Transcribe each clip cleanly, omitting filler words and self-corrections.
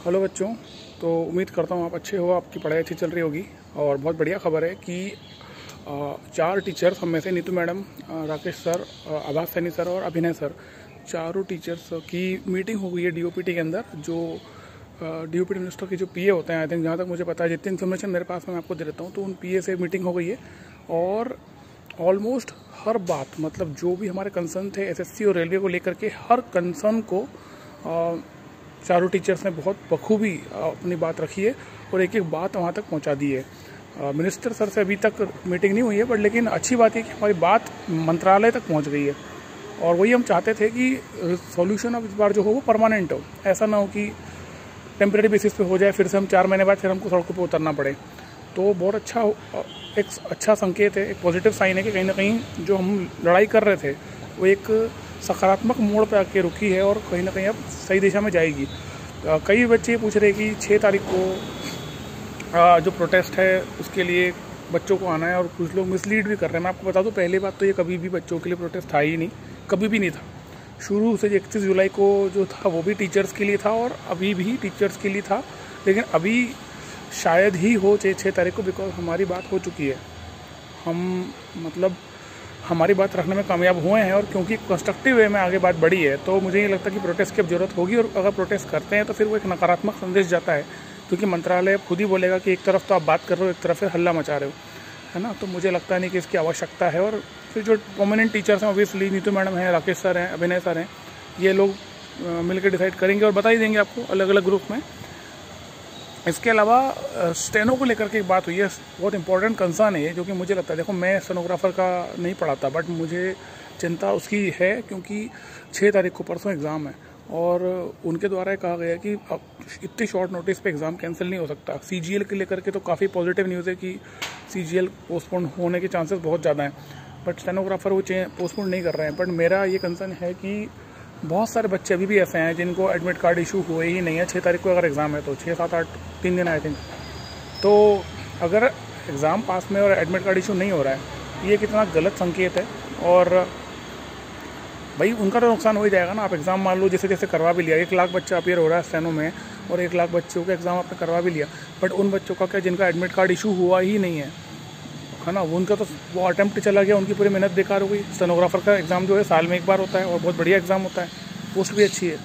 Hello बच्चों। तो उम्मीद करता हूँ आप अच्छे हो, आपकी पढ़ाई अच्छी चल रही होगी। और बहुत बढ़िया खबर है कि 4 टीचर्स हम में से नीतू मैडम, राकेश सर, आभास सैनी सर और अभिनय सर, चारों टीचर्स की मीटिंग हो गई है डीओपीटी के अंदर। जो डीओपीटी मिनिस्टर के जो पीए होते हैं, आई थिंक, जहाँ तक मुझे पता है, जितनी इन्फॉर्मेशन मेरे पास मैं आपको दे देता हूँ, तो उन पीए से मीटिंग हो गई है। और ऑलमोस्ट हर बात, मतलब जो भी हमारे कंसर्न थे एसएससी और रेलवे को लेकर के, हर कंसर्न को चारों टीचर्स ने बहुत बखूबी अपनी बात रखी है और एक एक बात वहाँ तक पहुँचा दी है। मिनिस्टर सर से अभी तक मीटिंग नहीं हुई है, बट लेकिन अच्छी बात है कि हमारी बात मंत्रालय तक पहुँच गई है। और वही हम चाहते थे कि सॉल्यूशन अब इस बार जो हो वो परमानेंट हो, ऐसा ना हो कि टेम्परेरी बेसिस पे हो जाए, फिर से हम 4 महीने बाद फिर हमको सड़कों पर उतरना पड़े। तो बहुत अच्छा, एक अच्छा संकेत है, एक पॉजिटिव साइन है कि कहीं ना कहीं जो हम लड़ाई कर रहे थे वो एक सकारात्मक मोड़ पर आके रुकी है और कहीं ना कहीं अब सही दिशा में जाएगी। कई बच्चे पूछ रहे कि 6 तारीख को जो प्रोटेस्ट है उसके लिए बच्चों को आना है, और कुछ लोग मिसलीड भी कर रहे हैं। मैं आपको बता दूं, पहली बात तो ये कभी भी बच्चों के लिए प्रोटेस्ट था ही नहीं, कभी भी नहीं था। शुरू से 31 जुलाई को जो था वो भी टीचर्स के लिए था और अभी भी टीचर्स के लिए था, लेकिन अभी शायद ही हो 6 तारीख को, बिकॉज हमारी बात हो चुकी है। हम मतलब हमारी बात रखने में कामयाब हुए हैं, और क्योंकि कंस्ट्रक्टिव वे में आगे बात बढ़ी है, तो मुझे ये लगता है कि प्रोटेस्ट की अब जरूरत होगी। और अगर प्रोटेस्ट करते हैं तो फिर वो एक नकारात्मक संदेश जाता है, क्योंकि मंत्रालय खुद ही बोलेगा कि एक तरफ तो आप बात कर रहे हो, एक तरफ फिर हल्ला मचा रहे हो, है ना। तो मुझे लगता नहीं कि इसकी आवश्यकता है। और फिर जो प्रोमिनेंट टीचर्स हैं, ऑब्वियसली नीतू मैडम हैं, राकेश सर हैं, अभिनय सर हैं, ये लोग मिलकर डिसाइड करेंगे और बता ही देंगे आपको अलग अलग ग्रुप में। इसके अलावा स्टेनो को लेकर के एक बात हुई है, बहुत इंपॉर्टेंट कंसर्न है ये, जो कि मुझे लगता है, देखो मैं स्टेनोग्राफर का नहीं पढ़ाता, बट मुझे चिंता उसकी है क्योंकि 6 तारीख को परसों एग्ज़ाम है और उनके द्वारा कहा गया है कि अब इतनी शॉर्ट नोटिस पे एग्ज़ाम कैंसिल नहीं हो सकता। सीजीएल के लेकर के तो काफ़ी पॉजिटिव न्यूज़ है कि सीजीएल पोस्टपोन होने के चांसेस बहुत ज़्यादा हैं, बट स्टेनोग्राफर वो पोस्टपोन नहीं कर रहे हैं। बट मेरा ये कंसर्न है कि बहुत सारे बच्चे अभी भी ऐसे हैं जिनको एडमिट कार्ड इशू हुए ही नहीं है। 6 तारीख को अगर एग्ज़ाम है तो 6, 7, 8, 3 दिन आई थिंक। तो अगर एग्ज़ाम पास में और एडमिट कार्ड इशू नहीं हो रहा है, ये कितना गलत संकेत है। और भाई उनका तो नुकसान हो ही जाएगा ना। आप एग्ज़ाम मान लो जैसे जैसे करवा भी लिया, 1 लाख बच्चा अपीयर हो रहा है स्टेनो में और 1 लाख बच्चों का एग्ज़ाम आपने करवा भी लिया, बट उन बच्चों का क्या जिनका एडमिट कार्ड इशू हुआ ही नहीं है ना, वो उनका तो वो अटेम्प्ट चला गया, उनकी पूरी मेहनत बेकार हो गई। स्टेनोग्राफर का एग्ज़ाम जो है साल में 1 बार होता है और बहुत बढ़िया एग्ज़ाम होता है, पोस्ट भी अच्छी है।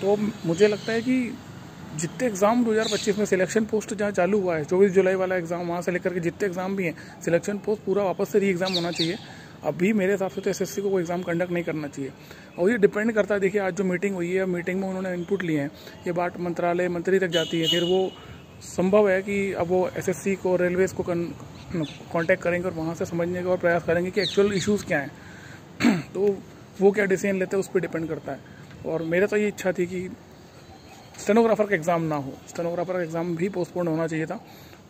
तो मुझे लगता है कि जितने एग्ज़ाम 2025 में सिलेक्शन पोस्ट जहाँ चालू हुआ है, 24 जुलाई वाला एग्ज़ाम, वहाँ से लेकर के जितने एग्ज़ाम भी हैं, सिलेक्शन पोस्ट पूरा वापस से री एग्ज़ाम होना चाहिए। अभी मेरे हिसाब से तो एसएससी को कोई एग्ज़ाम कंडक्ट नहीं करना चाहिए। और ये डिपेंड करता है, देखिए आज जो मीटिंग हुई है, मीटिंग में उन्होंने इनपुट लिए हैं, ये बात मंत्रालय मंत्री तक जाती है, फिर वो संभव है कि अब वो एसएससी को, रेलवेज़ को कांटेक्ट करेंगे और वहाँ से समझने का और प्रयास करेंगे कि एक्चुअल इश्यूज़ क्या हैं। तो वो क्या डिसीजन लेते हैं उस पर डिपेंड करता है। और मेरा तो ये इच्छा थी कि स्टेनोग्राफर का एग्ज़ाम ना हो, स्टेनोग्राफर का एग्ज़ाम भी पोस्टपोन होना चाहिए था,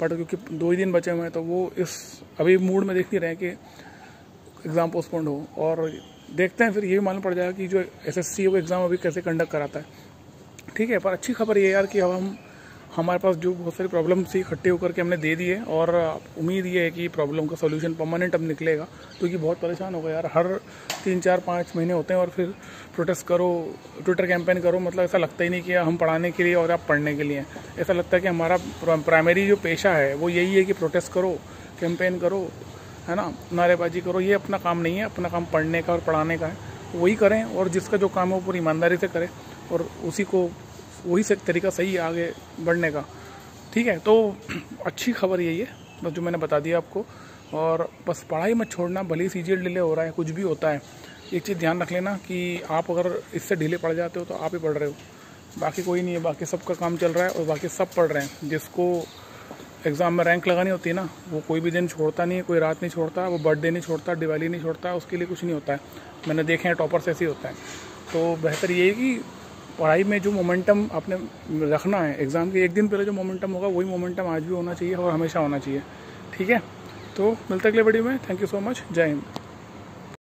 बट क्योंकि 2 ही दिन बचे हुए हैं तो वो इस अभी मूड में देख नहीं रहे कि एग्ज़ाम पोस्टपोन हो। और देखते हैं, फिर ये भी मालूम पड़ जाएगा कि जो एसएससी वो एग्ज़ाम अभी कैसे कंडक्ट कराता है। ठीक है, पर अच्छी खबर ये यार कि अब हमारे पास जो बहुत सारी प्रॉब्लम थी इकट्ठे होकर के हमने दे दिए, और उम्मीद ये है कि प्रॉब्लम का सॉल्यूशन परमानेंट अब निकलेगा, क्योंकि बहुत परेशान हो गए यार। हर 3, 4, 5 महीने होते हैं और फिर प्रोटेस्ट करो, ट्विटर कैंपेन करो, मतलब ऐसा लगता ही नहीं कि हम पढ़ाने के लिए और आप पढ़ने के लिए। ऐसा लगता है कि हमारा प्राइमरी जो पेशा है वो यही है कि प्रोटेस्ट करो, कैंपेन करो, है ना, नारेबाजी करो। ये अपना काम नहीं है, अपना काम पढ़ने का और पढ़ाने का है, वही करें। और जिसका जो काम है वो पूरी ईमानदारी से करें, और उसी को वही से तरीका सही है आगे बढ़ने का। ठीक है, तो अच्छी खबर यही है बस जो मैंने बता दिया आपको। और बस पढ़ाई मत छोड़ना, भले ही सीजीएल डिले हो रहा है, कुछ भी होता है, एक चीज़ ध्यान रख लेना कि आप अगर इससे डिले पड़ जाते हो तो आप ही पढ़ रहे हो, बाकी कोई नहीं है। बाकी सबका काम चल रहा है और बाकी सब पढ़ रहे हैं। जिसको एग्ज़ाम में रैंक लगानी होती है ना, वो कोई भी दिन छोड़ता नहीं है, कोई रात नहीं छोड़ता, वो बर्थडे नहीं छोड़ता, दिवाली नहीं छोड़ता, उसके लिए कुछ नहीं होता है। मैंने देखे हैं टॉपर्स ऐसे ही होता है। तो बेहतर ये है कि पढ़ाई में जो मोमेंटम आपने रखना है, एग्ज़ाम के 1 दिन पहले जो मोमेंटम होगा वही मोमेंटम आज भी होना चाहिए और हमेशा होना चाहिए। ठीक है, तो मिलते अगले वीडियो में। Thank you so much. जय हिंद।